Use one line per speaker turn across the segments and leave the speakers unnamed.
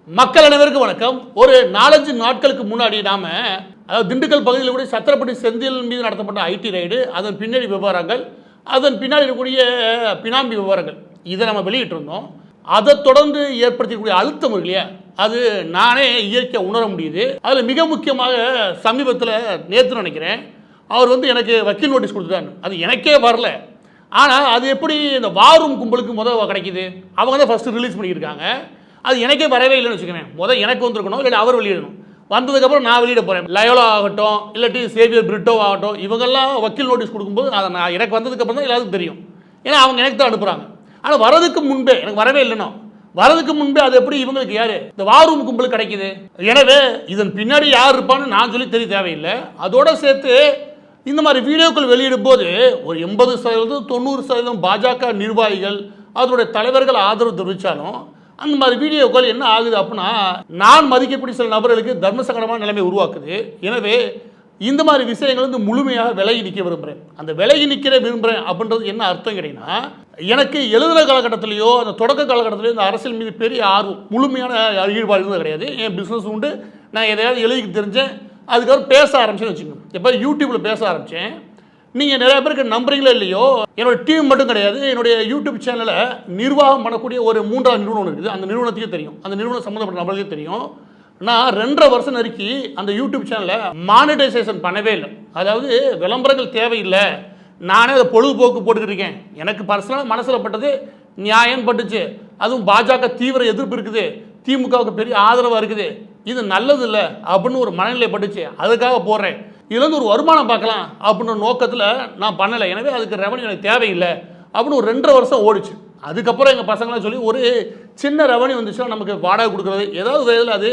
மக்கள் அனைவருக்கும் வணக்கம். ஒரு 4-5 நாட்களுக்கு முன்னாடி நாம திண்டுக்கல் பகுதியில் கூட சத்திரப்பட்டி செந்தில் மீது நடத்தப்பட்ட ஐடி ரைடு, அதன் பின்னாடி விவகாரங்கள், அதன் பின்னாடி இருக்கக்கூடிய பினாமி விவகாரங்கள் இதை நம்ம வெளியிட்டிருந்தோம். அதை தொடர்ந்து ஏற்படுத்தக்கூடிய அழுத்தம் இருக்கு இல்லையா, அது நானே இயற்கையாக உணர முடியுது. அதில் மிக முக்கியமாக சமீபத்தில் நேற்று நினைக்கிறேன் அவர் எனக்கு வக்கீல் நோட்டீஸ் கொடுத்துட்டாரு. அது எனக்கே வரல. ஆனால் அது எப்படி இந்த வாரும் கும்பலுக்கு முதல் கிடைக்குது? அவங்க தான் ஃபஸ்ட்டு ரிலீஸ் பண்ணியிருக்காங்க. அது எனக்கே வரவே இல்லைன்னு வச்சுக்கோங்க. எனக்கு வந்திருக்கணும், இல்லாட்டி அவர் வெளியிடணும். வந்ததுக்கப்புறம் நான் வெளியிட போகிறேன். லயோலா ஆகட்டும், இல்லாட்டி சேவியர் பிரிட்டோ ஆகட்டும், இவங்கெல்லாம் வக்கீல் நோட்டீஸ் கொடுக்கும்போது அதை நான் எனக்கு வந்ததுக்கப்புறம் தான் எல்லாத்துக்கும் தெரியும். ஏன்னா அவங்க எனக்கு தான் அனுப்புகிறாங்க. ஆனால் வரதுக்கு முன்பே எனக்கு வரவே இல்லைன்னா வரதுக்கு முன்பே அது எப்படி இவங்களுக்கு யார் இந்த வாரும் கும்பலுக்கு கிடைக்குது? எனவே இதன் பின்னாடி யார் இருப்பான்னு நான் சொல்லி தெரிய தேவையில்லை. அதோட சேர்த்து இந்த மாதிரி வீடியோக்கள் வெளியிடும் போது ஒரு 80% 90% பாஜக நிர்வாகிகள் அதனுடைய தலைவர்கள் ஆதரவு தெரிவித்தாலும் அந்த மாதிரி வீடியோக்கள் என்ன ஆகுது அப்படின்னா, நான் மதிக்கக்கூடிய சில நபர்களுக்கு தர்ம சங்கடமான நிலைமை உருவாக்குது. எனவே இந்த மாதிரி விஷயங்கள் முழுமையாக விலகி நிற்க விரும்புகிறேன். அந்த விலகி நிற்கிற விரும்புகிறேன் அப்படின்றது என்ன அர்த்தம் கிடைக்குன்னா, எனக்கு எழுதுகிற காலகட்டத்திலையோ அந்த தொடக்க காலகட்டத்திலையோ இந்த அரசியல் மீது பெரிய ஆர்வம் முழுமையான ஈடுபாடு இருந்தது கிடையாது. என் பிஸ்னஸ் உண்டு, நான் எதையாவது எழுதிக்க தெரிஞ்சேன். அதுக்கப்புறம் பேச ஆரம்பிச்சேன்னு வச்சுக்கோங்க. எப்போ யூடியூப்பில் பேச ஆரம்பித்தேன். நீங்கள் நிறைய பேருக்கு நம்புறீங்களோ இல்லையோ, என்னோட டீம் மட்டும் கிடையாது, என்னுடைய யூடியூப் சேனலை நிர்வாகம் பண்ணக்கூடிய ஒரு 3ஆவது நிறுவனம் இருக்குது. அந்த நிறுவனத்துக்கே தெரியும், அந்த நிறுவனம் சம்மந்தப்பட்ட நபர்களுக்கே தெரியும். நான் 2.5 வருஷம் நெருக்கி அந்த யூடியூப் சேனலை மானிட்டைசேஷன் பண்ணவே இல்லை. அதாவது விளம்பரங்கள் தேவையில்லை, நானே அதை பொழுதுபோக்கு போட்டுக்கிட்டு இருக்கேன். எனக்கு பர்சனலாக மனசில் பட்டது நியாயம் பட்டுச்சு. அதுவும் பாஜக தீவிர எதிர்ப்பு இருக்குது, திமுகவுக்கு பெரிய ஆதரவாக இருக்குது, இது நல்லது இல்லை அப்படின்னு ஒரு மனநிலை பட்டுச்சு. அதுக்காக போடுறேன். இதுலேருந்து ஒரு வருமானம் பார்க்கலாம் அப்படின்ற நோக்கத்தில் நான் பண்ணலை. எனவே அதுக்கு ரெவன்யூ எனக்கு தேவையில்லை அப்படின்னு ஒரு 2.5 வருஷம் ஓடிச்சு. அதுக்கப்புறம் எங்கள் பசங்களாம் சொல்லி ஒரு சின்ன ரெவன்யூ வந்துச்சுன்னா நமக்கு வாடகை கொடுக்குறது ஏதாவது வயதில் அது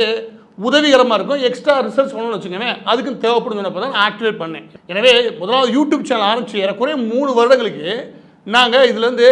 உதவிகரமாக இருக்கும். எக்ஸ்ட்ரா ரிசர்ச் பண்ணணும்னு வச்சுக்கோங்க, அதுக்கும் தேவைப்படும் தான் நான் ஆக்டிவேட் பண்ணேன். எனவே முதலாவது யூடியூப் சேனல் ஆரம்பித்து ஏறக்குறைய 3 வருடங்களுக்கு நாங்கள் இதுலேருந்து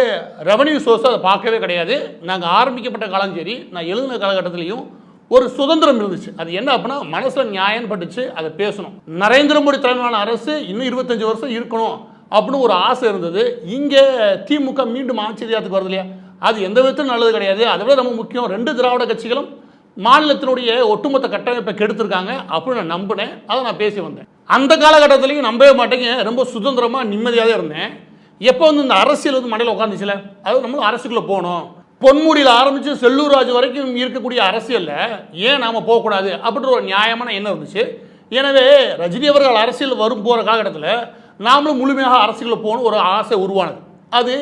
ரெவன்யூ சோர்ஸ் அதை பார்க்கவே கிடையாது. நாங்கள் ஆரம்பிக்கப்பட்ட காலம் சரி, நான் எழுதின காலகட்டத்திலையும் ஒரு சுதந்திரம் இருந்துச்சு. அது என்ன அப்படின்னா, மனசில் நியாயம் பட்டுச்சு, அதை பேசணும். நரேந்திர மோடி தலைமையிலான அரசு இன்னும் 25 வருஷம் இருக்கணும் அப்படின்னு ஒரு ஆசை இருந்தது. இங்கே திமுக மீண்டும் ஆட்சி அதிகாரத்துக்கு வருது இல்லையா, அது எந்த விதத்திலும் நல்லது கிடையாது. அதை விட ரொம்ப முக்கியம், 2 திராவிட கட்சிகளும் மாநிலத்தினுடைய ஒட்டுமொத்த கட்டமைப்பை கெடுத்திருக்காங்க அப்படின்னு நான் நம்பினேன். அதை நான் பேசி வந்தேன். அந்த காலகட்டத்திலையும் நம்பவே மாட்டேங்க, ரொம்ப சுதந்திரமாக நிம்மதியாக இருந்தேன். எப்போ இந்த அரசியல் மண்டையில் உட்காந்துச்சுல, அது நம்ம அரசுக்குள்ளே போகணும். பொன்முடியில் ஆரம்பித்து செல்லூர் ராஜு வரைக்கும் இருக்கக்கூடிய அரசியலில் ஏன் நாம் போகக்கூடாது அப்படின்ற ஒரு நியாயமான எண்ணம் இருந்துச்சு. எனவே ரஜினி அவர்கள் அரசியல் போகிற காலகட்டத்தில் நாமளும் முழுமையாக அரசியலில் போகணும் ஒரு ஆசை உருவானது. அது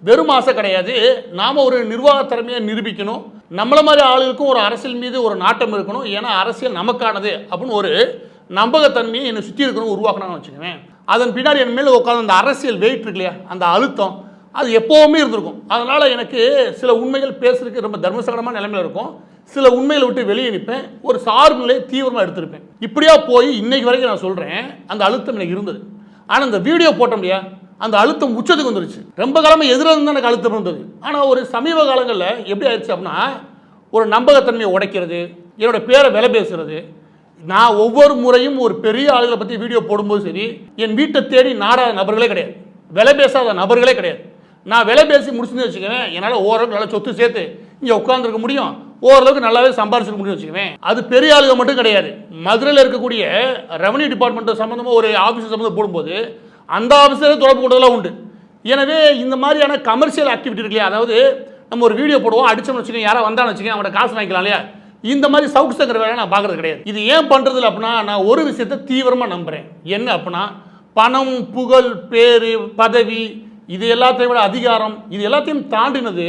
வெறும் ஆசை கிடையாது, நாம் ஒரு நிர்வாக திறமையை நிரூபிக்கணும். நம்மளை மாதிரி ஆளுகளுக்கும் ஒரு அரசியல் மீது ஒரு நாட்டம் இருக்கணும். ஏன்னா அரசியல் நமக்கானது அப்படின்னு ஒரு நம்பகத்தன்மையை என்னை சுற்றி இருக்கணும் உருவாக்கணும்னு வச்சுக்கோங்க. அதன் பின்னாடி என் மேலே உட்காந்து அந்த அரசியல் வெயிட் இருக்கு இல்லையா, அந்த அழுத்தம் அது எப்போவுமே இருந்திருக்கும். அதனால் எனக்கு சில உண்மைகள் பேசுறதுக்கு ரொம்ப தர்மசங்கடமான நிலைமையில் இருக்கும். சில உண்மைகளை விட்டு வெளியே நிற்பேன், ஒரு சார்பு நிலையை தீவிரமாக எடுத்திருப்பேன். இப்படியா போய் இன்னைக்கு வரைக்கும் நான் சொல்கிறேன், அந்த அழுத்தம் எனக்கு இருந்தது. ஆனால் இந்த வீடியோ போட்ட முடியாது, அந்த அழுத்தம் உச்சத்துக்கு வந்துருச்சு. ரொம்ப காலமாக எதிராக இருந்தால் எனக்கு அழுத்தம் இருந்தது. ஆனால் ஒரு சமீப காலங்களில் எப்படி ஆயிடுச்சு அப்படின்னா, ஒரு நம்பகத்தன்மையை உடைக்கிறது, என்னோடய பேரை விலை பேசுகிறது. நான் ஒவ்வொரு முறையும் ஒரு பெரிய ஆளுகளை பற்றி வீடியோ போடும்போது சரி, என் வீட்டை தேடி நாடாத நபர்களே கிடையாது, விலை பேசாத நபர்களே கிடையாது. நான் விலை பேசி முடிச்சுன்னு வச்சுக்குவேன், என்னால் ஓரளவுக்கு நல்லா சொத்து சேர்த்து இங்கே உட்காந்துருக்க முடியும், ஓரளவுக்கு நல்லாவே சம்பாரிச்சிருக்க முடியும் வச்சுக்குவேன். அது பெரிய ஆளுங்க மட்டும் கிடையாது. மதுரையில் இருக்கக்கூடிய ரெவன்யூ டிபார்ட்மெண்ட் சம்மந்தமாக ஒரு ஆஃபீஸர் சம்மந்தம் போடும்போது அந்த ஆஃபீஸரே தொடர்பு கொண்டதெல்லாம் உண்டு. எனவே இந்த மாதிரியான கமர்ஷியல் ஆக்டிவிட்டி இருக்கு இல்லையா, அதாவது நம்ம ஒரு வீடியோ போடுவோம், அடிச்சோம்னு வச்சுக்கோங்க, யாராவது வந்தான்னு வச்சுக்கோங்க, அவங்களோட காசு வாங்கிக்கலாம் இல்லையா, இந்த மாதிரி சவுக்கு சங்கர வேலை நான் பார்க்குறது கிடையாது. இது ஏன் பண்ணுறது அப்படின்னா, நான் ஒரு விஷயத்தை தீவிரமாக நம்புகிறேன். என்ன அப்படின்னா, பணம், புகழ், பேர், பதவி, இது எல்லாத்தையும் விட அதிகாரம், இது எல்லாத்தையும் தாண்டினது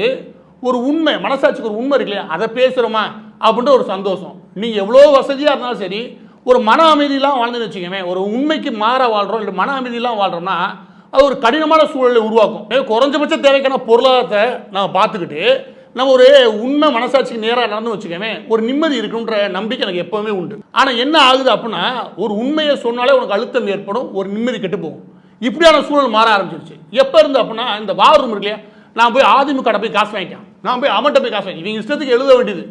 ஒரு உண்மை, மனசாட்சிக்கு ஒரு உண்மை இருக்கு இல்லையா, அதை பேசுகிறோமா அப்படின்ற ஒரு சந்தோஷம். நீங்கள் எவ்வளோ வசதியாக இருந்தாலும் சரி, ஒரு மன அமைதியெலாம் வாழ்ந்துன்னு வச்சுக்கோங்க, ஒரு உண்மைக்கு மாற வாழ்கிறோம் இல்லை மன அமைதியெலாம் வாழ்கிறோம்னா அது ஒரு கடினமான சூழலை உருவாக்கும். குறைஞ்சபட்ச தேவைக்கான பொருளாதாரத்தை நம்ம பார்த்துக்கிட்டு நம்ம ஒரு உண்மை மனசாட்சிக்கு நேராக நடந்து வச்சுக்கோங்க, ஒரு நிம்மதி இருக்குன்ற நம்பிக்கை எனக்கு எப்போவுமே உண்டு. ஆனால் என்ன ஆகுது அப்படின்னா, ஒரு உண்மையை சொன்னாலே உனக்கு அழுத்தம் ஏற்படும், ஒரு நிம்மதி கெட்டு போகும். இப்படியான சூழல் மாற ஆரம்பிச்சிருச்சு. எப்போ இருந்து அப்படின்னா, இந்த வார் ரூம் இருக்கு இல்லையா, நான் போய் அதிமுக போய் காசு வாங்கிட்டேன், நான் போய் அவன்கிட்ட போய் காசு வாங்கி இவங்க இஷ்டத்துக்கு எழுத வேண்டியது.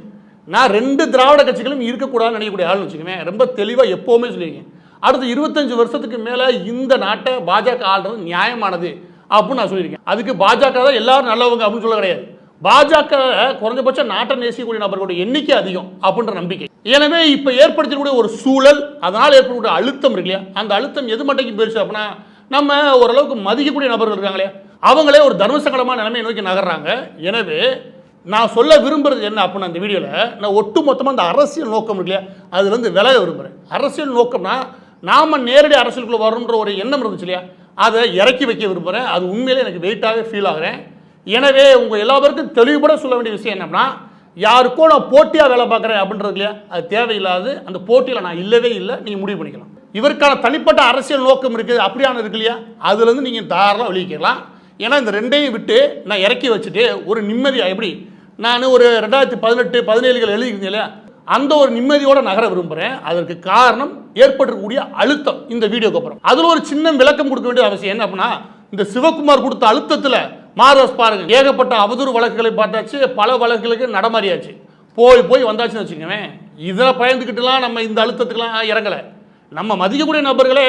நான் 2 திராவிட கட்சிகளும் இருக்கக்கூடாதுன்னு நினைக்கக்கூடிய ஆள்னு வச்சுக்கோங்க, ரொம்ப தெளிவாக எப்போவுமே சொல்லியிருக்கேன். அடுத்த 25 வருஷத்துக்கு மேலே இந்த நாட்டை பாஜக ஆள்றது நியாயமானது அப்படின்னு நான் சொல்லியிருக்கேன். அதுக்கு பாஜக தான் எல்லாரும் நல்லவங்க அப்படின்னு சொல்ல கிடையாது. பாஜக குறைஞ்சபட்சம் நாட்டை நேசிக்கக்கூடிய நபர்களுடைய எண்ணிக்கை அதிகம் அப்படின்ற நம்பிக்கை. எனவே இப்போ ஏற்படுத்தக்கூடிய ஒரு சூழல், அதனால் ஏற்படக்கூடிய அழுத்தம் இருக்கு இல்லையா, அந்த அழுத்தம் எது மட்டும் போயிடுச்சு அப்படின்னா, நம்ம ஓரளவுக்கு மதிக்கக்கூடிய நபர்கள் இருக்காங்களே அவங்களே ஒரு தர்மசங்கடமான நிலைமையை நோக்கி நகர்றாங்க. எனவே நான் சொல்ல விரும்புறது என்ன அப்படின்னா, இந்த வீடியோவில் நான் ஒட்டு மொத்தமாக அந்த அரசியல் நோக்கம் இருக்கு இல்லையா, அதுலேருந்து விலக விரும்புகிறேன். அரசியல் நோக்கம்னா நாம் நேரடி அரசியலுக்குள்ள வரணுன்ற ஒரு எண்ணம் இருந்துச்சு இல்லையா, அதை இறக்கி வைக்க விரும்புகிறேன். அது உண்மையிலே எனக்கு வெயிட்டாகவே ஃபீல் ஆகிறேன். எனவே உங்கள் எல்லாருக்கும் தெளிவுபட சொல்ல வேண்டிய விஷயம் என்னன்னா, யாருக்கோ நான் போட்டியாக வேலை பார்க்குறேன் அப்படின்றது இல்லையா, அது தேவையில்லாது. அந்த போட்டியில் நான் இல்லவே இல்லை, நீங்கள் முடிவு பண்ணிக்கலாம். இவருக்கான தனிப்பட்ட அரசியல் நோக்கம் இருக்குது அப்படியான இருக்கு இல்லையா, அதுலேருந்து நீங்கள் தாராளமாக வெளியிக்கலாம். ஏன்னா இந்த ரெண்டையும் விட்டு நான் இறக்கி வச்சுட்டு ஒரு நிம்மதியாக, எப்படி நான் ஒரு 2018, 17 எழுதிக்கிறேன் இல்லையா, அந்த ஒரு நிம்மதியோடு நகர விரும்புகிறேன். அதற்கு காரணம் ஏற்பட்டிருக்கக்கூடிய அழுத்தம். இந்த வீடியோக்கு அப்புறம் அதில் ஒரு சின்ன விளக்கம் கொடுக்க வேண்டிய அவசியம் என்ன அப்படின்னா, இந்த சிவகுமார் கொடுத்த அழுத்தத்தில் மார்வஸ் பாருங்க, ஏகப்பட்ட அவதூறு வழக்குகளை பார்த்தாச்சு, பல வழக்குகளுக்கு நடமாறியாச்சு, போய் வந்தாச்சுன்னு வச்சுக்கோங்க. இதில் பயந்துக்கிட்டுலாம் நம்ம இந்த அழுத்தத்துக்கெல்லாம் இறங்கலை. நம்ம மதிக்கக்கூடிய நபர்களே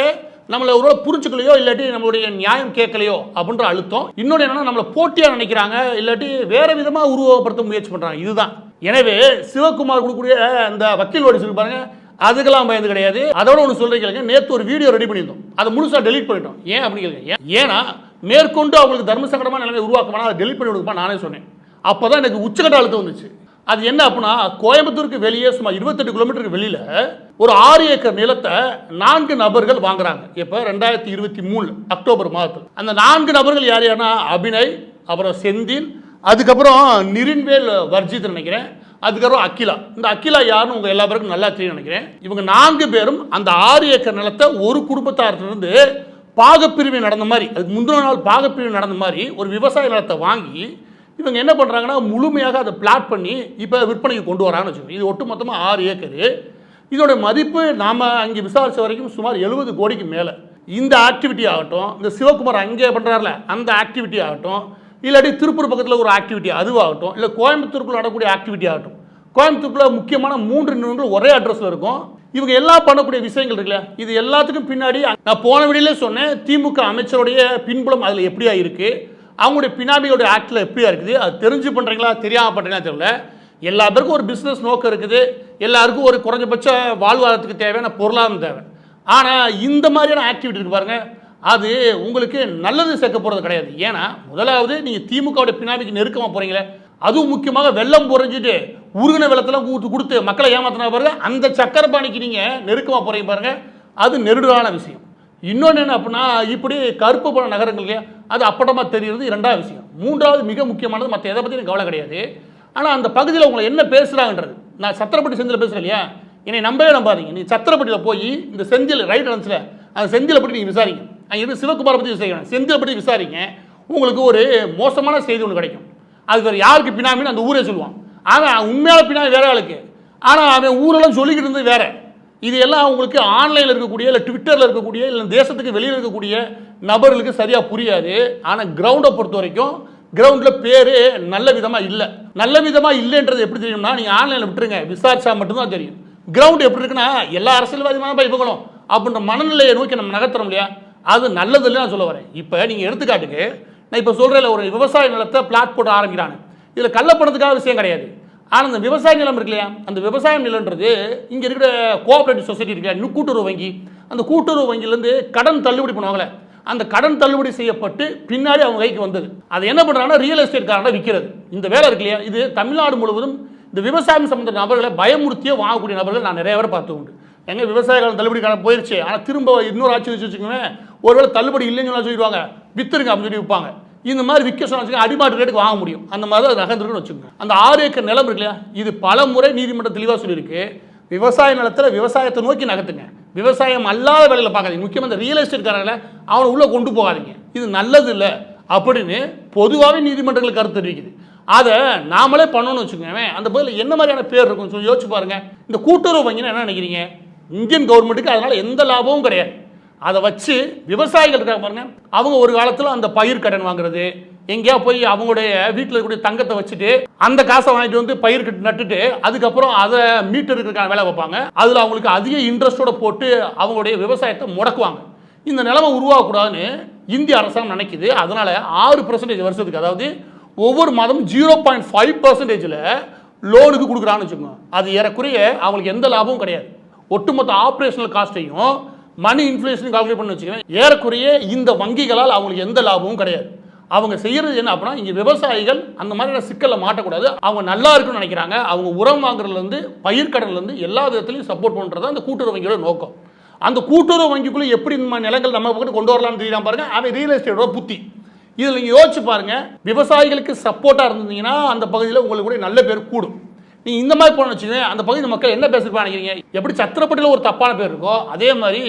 நம்மளை ஒரு புரிஞ்சுக்கலையோ இல்லாட்டி நம்மளுடைய நியாயம் கேட்கலையோ அப்படின்ற அழுத்தம். இன்னொன்று என்னன்னா, நம்மளை போட்டியாக நினைக்கிறாங்க, இல்லாட்டி வேற விதமாக உருவகப்படுத்த முயற்சி பண்ணுறாங்க. இதுதான். எனவே சிவகுமார் கொடுக்கக்கூடிய அந்த வக்கீல் ஓடி சொல்லி பாருங்க, அதுக்கெல்லாம் பயந்து கிடையாது. அதோட ஒன்று சொல்றீங்க, நேற்று ஒரு வீடியோ ரெடி பண்ணியிருந்தோம், அதை முழுசாக டெலிட் பண்ணிட்டோம். ஏன் அப்படின்னு கேளுங்க. ஏன்னா மேற்கொண்டு அவங்களுக்கு தர்ம சங்கடமான நிலைமை உருவாக்கமான அதை டெலிட் பண்ணி கொடுப்பா நானே சொன்னேன். அப்போ தான் எனக்கு உச்சகட்ட அழுத்தம் வந்துச்சு. அது என்ன அப்படின்னா, கோயம்புத்தூருக்கு வெளியே சுமார் 28 கிலோமீட்டருக்கு வெளியில் ஒரு 6 ஏக்கர் நிலத்தை 4 நபர்கள் வாங்குறாங்க. இப்போ 2023 அக்டோபர் மாதத்தில் அந்த 4 நபர்கள் யார் யாருன்னா, அபிநய், அப்புறம் செந்தில், அதுக்கப்புறம் நிரின்வேல் வர்ஜித் நினைக்கிறேன், அதுக்கப்புறம் அகிலா. இந்த அகிலா யாருன்னு உங்கள் எல்லா பேருக்கும் நல்லா தெரியும் நினைக்கிறேன். இவங்க 4 பேரும் அந்த 6 ஏக்கர் நிலத்தை ஒரு குடும்பத்தாரிலிருந்து பாகப்பிரிவு நடந்த மாதிரி, அதுக்கு முந்தின நாள் பாகப்பிரிவு நடந்த மாதிரி ஒரு விவசாய நிலத்தை வாங்கி இவங்க என்ன பண்ணுறாங்கன்னா, முழுமையாக அதை பிளாட் பண்ணி இப்போ விற்பனைக்கு கொண்டு வராங்கன்னு வச்சுக்கோங்க. இது ஒட்டு மொத்தமாக 6 ஏக்கரு. இதோட மதிப்பு நாம் அங்கே விசாரித்த வரைக்கும் சுமார் 70 கோடிக்கு மேலே. இந்த ஆக்டிவிட்டி ஆகட்டும், இந்த சிவகுமார் அங்கே பண்ணுறாருல அந்த ஆக்டிவிட்டி ஆகட்டும், இல்லாட்டி திருப்பூர் பக்கத்தில் ஒரு ஆக்டிவிட்டி அதுவாகட்டும், இல்லை கோயம்புத்தூருக்குள்ள நடக்கக்கூடிய ஆக்டிவிட்டி ஆகட்டும், கோயம்புத்தூருக்குள்ள முக்கியமான 3 நிறுவனங்கள் ஒரே அட்ரஸில் இருக்கும். இவங்க எல்லாம் பண்ணக்கூடிய விஷயங்கள் இருக்குல்ல, இது எல்லாத்துக்கும் பின்னாடி நான் போன வீடியோலே சொன்னேன், திமுக அமைச்சருடைய பின்புலம் அதில் எப்படியா இருக்குது, அவங்களுடைய பினாமியோட ஆக்டில் எப்படியா இருக்குது, அது தெரிஞ்சு பண்ணுறீங்களா தெரியாமல் பண்ணுறீங்களா தெரியல. எல்லா பேருக்கும் ஒரு பிஸ்னஸ் நோக்கம் இருக்குது, எல்லாருக்கும் ஒரு குறைஞ்சபட்ச வாழ்வாதாரத்துக்கு தேவையான பொருளாதாரம் தேவை. ஆனால் இந்த மாதிரியான ஆக்டிவிட்டி இருக்கு பாருங்க, அது உங்களுக்கு நல்லது சேர்க்க போகிறது கிடையாது. ஏன்னா முதலாவது நீங்கள் திமுகவுடைய பினாமிக்கு நெருக்கமாக போகிறீங்களே, அதுவும் முக்கியமாக வெள்ளம் புரைஞ்சிட்டு உருகின வெள்ளத்தெல்லாம் கொடுத்து மக்களை ஏமாத்தினா பாருங்க, அந்த சக்கரபாணிக்கு நீங்கள் நெருக்கமாக போகிறீங்க பாருங்க, அது நெருடலான விஷயம். இன்னொன்று என்ன அப்படின்னா, இப்படி கருப்பு பண நகரங்களுக்கு அது அப்படமாக தெரிகிறது 2வது விஷயம். 3வது மிக முக்கியமானது, மற்ற எதை பற்றி எனக்கு கவலை கிடையாது. ஆனால் அந்த பகுதியில் உங்களை என்ன பேசுகிறாங்கன்றது. நான் சத்திரப்பட்டி செந்தில் பேசுகிறேன் இல்லையா, என்னை நம்பவே நம்பாதீங்க. நீ சத்திரப்பட்டியில் போய் இந்த செந்தில் ரைட் இருந்துச்சுல, அந்த செந்திலை பற்றி நீங்கள் விசாரிங்க. அங்கே இருந்து சிவகுமாரை பற்றி விசாரிக்கணும், செந்திலை பற்றி விசாரிங்க. உங்களுக்கு ஒரு மோசமான செய்தி ஒன்று கிடைக்கும். அது வேறு யாருக்கு பினாமின்னு அந்த ஊரே சொல்லுவான். அவன் உண்மையான பினாமி வேற ஆளுக்கு, ஆனால் அவன் ஊரெல்லாம் சொல்லிக்கிட்டு இருந்தது வேற. இது எல்லாம் உங்களுக்கு ஆன்லைனில் இருக்கக்கூடிய, இல்லை ட்விட்டரில் இருக்கக்கூடிய, இல்லை தேசத்துக்கு வெளியில் இருக்கக்கூடிய நபர்களுக்கு சரியாக புரியாது. ஆனால் கிரவுண்டை பொறுத்த வரைக்கும் கிரவுண்டில் பேர் நல்ல விதமாக இல்லை. நல்ல விதமாக இல்லைன்றது எப்படி தெரியும்னா, நீங்கள் ஆன்லைனில் விட்டுருங்க, விசாரிச்சா மட்டும்தான் தெரியும். கிரவுண்ட் எப்படி இருக்குன்னா, எல்லா அரசியல்வாதியுமான இவங்களும் அப்படின்ற மனநிலையை நோக்கி நம்ம நகர்த்துறோம் இல்லையா, அது நல்லது இல்லை நான் சொல்ல வரேன். இப்போ நீங்கள் எடுத்துக்காட்டுக்கு நான் இப்போ சொல்கிறேன், ஒரு விவசாய நிலத்தை பிளாட் போட்டு ஆரம்பிக்கிறாங்க. இதில் கள்ளப்பணத்துக்காக விஷயம் கிடையாது. ஆனால் அந்த விவசாய நிலம் இருக்கு இல்லையா, அந்த விவசாய நிலன்றது இங்கே இருக்கிற கோஆப்ரேட்டிவ் சொசைட்டி இருக்கு இல்லையா, கூட்டுறவு வங்கி, அந்த கூட்டுறவு வங்கியிலேருந்து கடன் தள்ளுபடி பண்ணுவாங்களே, அந்த கடன் தள்ளுபடி செய்யப்பட்டு பின்னாடி அவங்க கைக்கு வந்தது. அதை என்ன பண்ணுறாங்கன்னா, ரியல் எஸ்டேட் காரனை விற்கிறது. இந்த வேலை இருக்கு இல்லையா, இது தமிழ்நாடு முழுவதும் இந்த விவசாயம் சம்பந்த நபர்களை பயமுறுத்தியே வாங்கக்கூடிய நபர்கள் நான் நிறைய பேர் பார்த்து உண்டு. எங்கே விவசாய காலம் தள்ளுபடி காலம் போயிடுச்சு, ஆனால் திரும்ப இன்னொரு ஆட்சி வச்சுக்கோங்க, ஒருவேளை தள்ளுபடி இல்லைன்னு சொல்லி சொல்லிடுவாங்க, வித்துருங்க அப்படின்னு சொல்லி விற்பாங்க. இந்த மாதிரி விற்க சொன்னா அடிமாட்டு ரேட்டுக்கு வாங்க முடியும். அந்த மாதிரி தான் நகர்ந்துருக்குன்னு வச்சுக்கோங்க. அந்த 6 ஏக்கர் நிலம் இருக்கு இல்லையா, இது பல முறை நீதிமன்றம் தெளிவாக சொல்லியிருக்கு, விவசாய நிலத்தில் விவசாயத்தை நோக்கி நகர்த்துங்க, விவசாயம் அல்லாத வேலையில் பார்க்காதீங்க, முக்கியமாக இந்த ரியல் எஸ்டேட்காரங்களை அவனை உள்ளே கொண்டு போகாதீங்க, இது நல்லது இல்லை அப்படின்னு பொதுவாகவே நீதிமன்றங்கள் கருத்து தெரிவிக்குது. அதை நாமளே பண்ணணும்னு வச்சுக்கோங்க. அந்த பதில் என்ன மாதிரியான பேர் இருக்குன்னு சொல்லி யோசிச்சு பாருங்க. இந்த கூட்டுறவு வங்கின்னு என்ன நினைக்கிறீங்க, இந்தியன் கவர்மெண்ட்டுக்கு அதனால எந்த லாபமும் கிடையாது. அதை வச்சு விவசாயிகள் இருக்காங்க பாருங்க, அவங்க ஒரு காலத்தில் அந்த பயிர் கடன் வாங்குறது, எங்கேயா போய் அவங்களுடைய வீட்டில் இருக்கக்கூடிய தங்கத்தை வச்சுட்டு அந்த காசை வாங்கிட்டு வந்து பயிர் நட்டுட்டு அதுக்கப்புறம் அதை மீட்டெடுக்கிறதுக்கான வேலை வைப்பாங்க. அதில் அவங்களுக்கு அதிக இன்ட்ரெஸ்டோட போட்டு அவங்களுடைய விவசாயத்தை முடக்குவாங்க. இந்த நிலைமை உருவாகக்கூடாதுன்னு இந்திய அரசாங்கம் நினைக்குது. அதனால 6% வருஷத்துக்கு, அதாவது ஒவ்வொரு மாதமும் 0.5%ல் லோனுக்கு கொடுக்குறான்னு வச்சுக்கோங்க. அது ஏறக்குறைய அவங்களுக்கு எந்த லாபமும் கிடையாது. ஒட்டுமொத்த ஆப்ரேஷனல் காஸ்ட்டையும் மணி இன்ஃப்ளேஷன் கால்குலேட் பண்ணி வச்சுக்கோங்க, ஏறக்குறைய இந்த வங்கிகளால் அவங்களுக்கு எந்த லாபமும் கிடையாது. அவங்க செய்யறது என்ன அப்படின்னா, இங்கே விவசாயிகள் அந்த மாதிரியான சிக்கலில் மாட்டக்கூடாது, அவங்க நல்லா இருக்குன்னு நினைக்கிறாங்க. அவங்க உரம் வாங்குறதுலேருந்து பயிர்க்கடன்லேருந்து எல்லா விதத்துலையும் சப்போர்ட் பண்ணுறது அந்த கூட்டுறவு வங்கியோட நோக்கம். அந்த கூட்டுறவு வங்கிக்குள்ளே எப்படி இந்த நிலங்கள் நம்ம பக்கம் கொண்டு வரலாம்னு தெரியலாம் பாருங்க. அவன் ரியல் எஸ்டேட்டோட புத்தி. இதில் நீங்கள் யோசிச்சு பாருங்க, விவசாயிகளுக்கு சப்போர்ட்டாக இருந்தீங்கன்னா அந்த பகுதியில் உங்களுக்கு கூட நல்ல பேர் கூடும். நீ இந்த மாதிரி போன வச்சுக்கோங்க, அந்த பகுதி மக்கள் என்ன பேசுறப்பா நினைக்கிறீங்க? எப்படி சத்திரப்பட்டியில் ஒரு தப்பான பேர் இருக்கோ அதே மாதிரி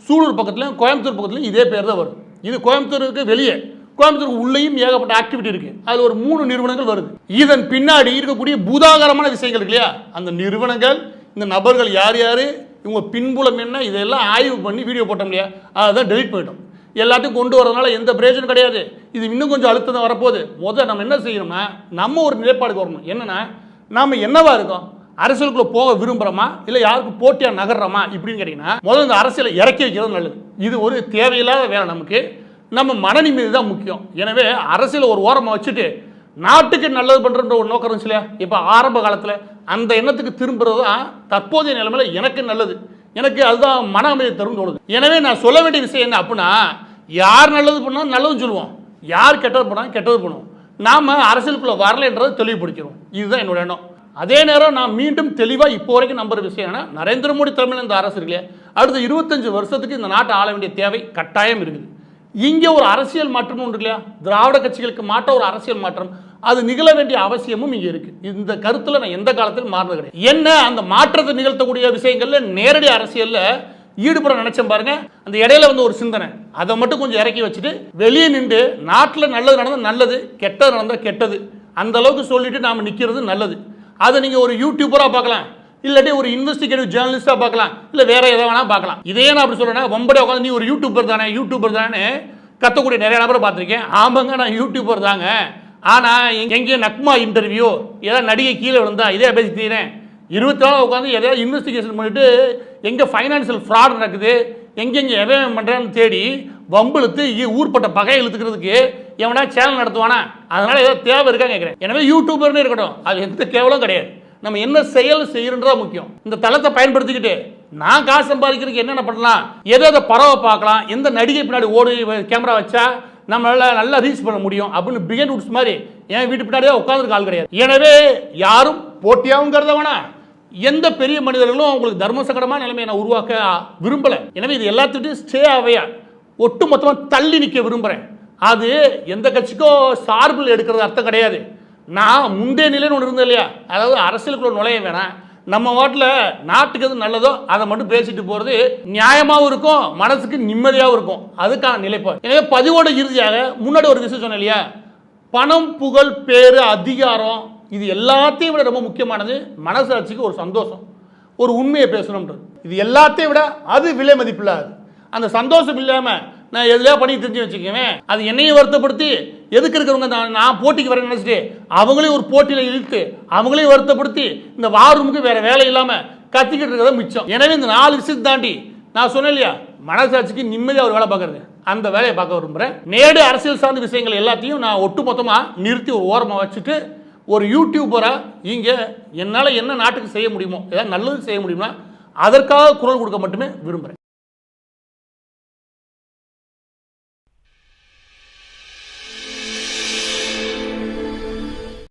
சூலூர் பக்கத்துலையும் கோயம்புத்தூர் பக்கத்துலையும் இதே பேர் தான் வரும். இது கோயம்புத்தூருக்கு வெளியே, கோயம்புத்தூருக்கு உள்ளேயும் ஏகப்பட்ட ஆக்டிவிட்டி இருக்கு. அதில் ஒரு 3 நிறுவனங்கள் வருது. இதன் பின்னாடி இருக்கக்கூடிய பூதாகரமான விஷயங்கள் இருக்கு இல்லையா, அந்த நிறுவனங்கள், இந்த நபர்கள் யார் யார், இவங்க பின்புலம் என்ன, இதெல்லாம் ஆய்வு பண்ணி வீடியோ போட்டோம் இல்லையா, அதுதான் டெலிட் பண்ணிட்டோம். எல்லாத்தையும் கொண்டு வரதுனால எந்த பிரயோஜனம் கிடையாது. இது இன்னும் கொஞ்சம் அழுத்தம் தான் வரப்போகுது. முதல்ல நம்ம என்ன செய்யணும்னா, நம்ம ஒரு நிலைப்பாடுக்கு வரணும். என்னன்னா, நாம் என்னவா இருக்கோம், அரசியலுக்குள்ள போக விரும்புகிறோமா இல்லை யாருக்கு போட்டியாக நகர்றோமா இப்படின்னு கேட்டிங்கன்னா, முதல்ல இந்த அரசியலை இறக்கி வைக்கிறது நல்லது. இது ஒரு தேவையில்லாத வேலை. நமக்கு நம்ம மன நிம்மதி தான் முக்கியம். எனவே அரசியலை ஒரு ஓரமாக வச்சுட்டு நாட்டுக்கு நல்லது பண்ணுறன்ற ஒரு நோக்கம் இருந்துச்சு இல்லையா, இப்போ ஆரம்ப காலத்தில் அந்த எண்ணத்துக்கு திரும்புறது தான் தற்போதைய நிலைமையில் எனக்கு நல்லது, எனக்கு அதுதான் மன அமைதி தரும் தோணுது. எனவே நான் சொல்ல வேண்டிய விஷயம் என்ன அப்படின்னா, யார் நல்லது பண்ணாலும் நல்லதுன்னு சொல்லுவோம், யார் கெட்டது பண்ணாலும் கெட்டது பண்ணுவோம். நாம் அரசியலுக்குள்ளே வரலைன்றதை தெளிவுபடுத்திடுவோம். இதுதான் என்னோட எண்ணம். அதே நேரம் நான் மீண்டும் தெளிவாக இப்போ வரைக்கும் நம்புற விஷயம் என்ன, நரேந்திர மோடி தலைமையில் இந்த அரசு இருக்கு, அடுத்த 25 வருஷத்துக்கு இந்த நாட்டை ஆள வேண்டிய தேவை கட்டாயம் இருக்குது. இங்கே ஒரு அரசியல் மாற்றம் ஒன்று இல்லையா, திராவிட கட்சிகளுக்கு மாற்ற ஒரு அரசியல் மாற்றம் அது நிகழ வேண்டிய அவசியமும் இங்கே இருக்கு. இந்த கருத்தில் நான் எந்த காலத்திலும் மாறினது கிடையாது. என்ன அந்த மாற்றத்தை நிகழ்த்தக்கூடிய விஷயங்கள்ல நேரடி அரசியல்ல ஈடுபட நினைச்சேன் பாருங்க, அந்த இடையில வந்து ஒரு சிந்தனை, அதை மட்டும் கொஞ்சம் இறக்கி வச்சுட்டு வெளியே நின்று நாட்டில் நல்லது நடந்தால் நல்லது, கெட்டது நடந்தால் கெட்டது, அந்த அளவுக்கு சொல்லிட்டு நாம் நிற்கிறது நல்லது. அதை நீங்கள் ஒரு யூடியூபராக பார்க்கலாம், இல்லாட்டி ஒரு இன்வெஸ்டிகேட்டிவ் ஜேர்னலிஸ்டாக பார்க்கலாம், இல்லை வேற எதை வேணால் பார்க்கலாம். இதே நான் அப்படி சொல்கிறேன், வம்படி உட்காந்து நீ ஒரு யூடியூபர் தானே கத்தக்கூடிய நிறைய நபரை பார்த்துருக்கேன். ஆமாங்க நான் யூடியூபர் தாங்க, ஆனால் எங்கேயும் நக்மா இன்டர்வியூ ஏதாவது நடிகை கீழே விழுந்தா இதே பேசி தீரேன், 24 நாள் உட்காந்து எதாவது இன்வெஸ்டிகேஷன் பண்ணிட்டு எங்கே ஃபைனான்சியல் ஃப்ராட் நடக்குது, எங்கெங்கே எவன் பண்ணுறான்னு தேடி வம்பிழுத்து ஊர்பட்ட பகை இழுத்துக்கிறதுக்கு எவனா சேனல் நடத்துவானா? அதனால ஏதாவது தேவை இருக்கா கேட்குறேன். எனவே யூடியூபர்னு இருக்கட்டும், அது எந்த கேவலம் கிடையாது. நம்ம என்ன செயல் செய்யறதா முக்கியம். இந்த தளத்தை பயன்படுத்திக்கிட்டு நான் காசு சம்பாதிக்கிறதுக்கு என்னென்ன பண்ணலாம், எதை பறவை பார்க்கலாம், எந்த நடிகை பின்னாடி ஓடி கேமரா வச்சா நம்மளால நல்லா ரீச் பண்ண முடியும் அப்படின்னு பிகன் உட்ஸ் மாதிரி என் வீட்டு பின்னாடியே உட்காந்துருக்க ஆள் கிடையாது. எனவே யாரும் போட்டியாகவும் கருத வேணாம், எந்த பெரிய மனிதர்களும் அவங்களுக்கு தர்ம சங்கடமான நிலைமையை நான் உருவாக்க விரும்பலை. எனவே இது எல்லாத்துட்டையும் ஸ்டே ஆவையா ஒட்டு மொத்தமாக தள்ளி நிற்க விரும்புகிறேன். அது எந்த கட்சிக்கோ சார்பில் எடுக்கிறது அர்த்தம் கிடையாது. நான் முந்தைய நிலைன்னு ஒன்று இருந்தேன் இல்லையா, அதாவது அரசியலுக்குள்ள நுழைய வேணாம், நம்ம வாட்டில் நாட்டுக்கு எது நல்லதோ அதை மட்டும் பேசிட்டு போகிறது நியாயமாகவும் இருக்கும், மனசுக்கு நிம்மதியாகவும் இருக்கும். அதுக்கான நிலைப்பாடு. எனவே பதிவோட இறுதியாக முன்னாடி ஒரு விஷயம் சொன்னேன் இல்லையா, பணம் புகழ் பேரு அதிகாரம் இது எல்லாத்தையும் விட ரொம்ப முக்கியமானது மனசாட்சிக்கு ஒரு சந்தோஷம், ஒரு உண்மையை பேசணும்ன்றது. இது எல்லாத்தையும் விட அது விலை மதிப்பில்லாது. அந்த சந்தோஷம் இல்லாமல் நான் எதுலையா பண்ணி தெரிஞ்சு வச்சுக்குவேன், அது என்னையும் வருத்தப்படுத்தி எதுக்கு இருக்கிறவங்க நான் போட்டிக்கு வரேன்னு நினச்சிட்டு அவங்களையும் ஒரு போட்டியில் இழுத்து அவங்களையும் வருத்தப்படுத்தி இந்த வாரூமுக்கு வேற வேலை இல்லாமல் கத்திக்கிட்டு இருக்கிறத மிச்சம். எனவே இந்த 4 விஷயத்தை தாண்டி நான் சொன்னேன் இல்லையா, மனசாட்சிக்கு நிம்மதியாக ஒரு வேலை பார்க்கறது, அந்த வேலையை பார்க்க விரும்புகிறேன். நேரடி அரசியல் சார்ந்த விஷயங்கள் எல்லாத்தையும் நான் ஒட்டு மொத்தமாக நிறுத்தி ஒரு ஓரமாக வச்சுட்டு ஒரு யூடியூபராக இங்கே என்னால் என்ன நாட்டுக்கு செய்ய முடியுமோ, ஏதாவது நல்லது செய்ய முடியுமா அதற்காக குரல் கொடுக்க மட்டுமே விரும்புகிறேன்.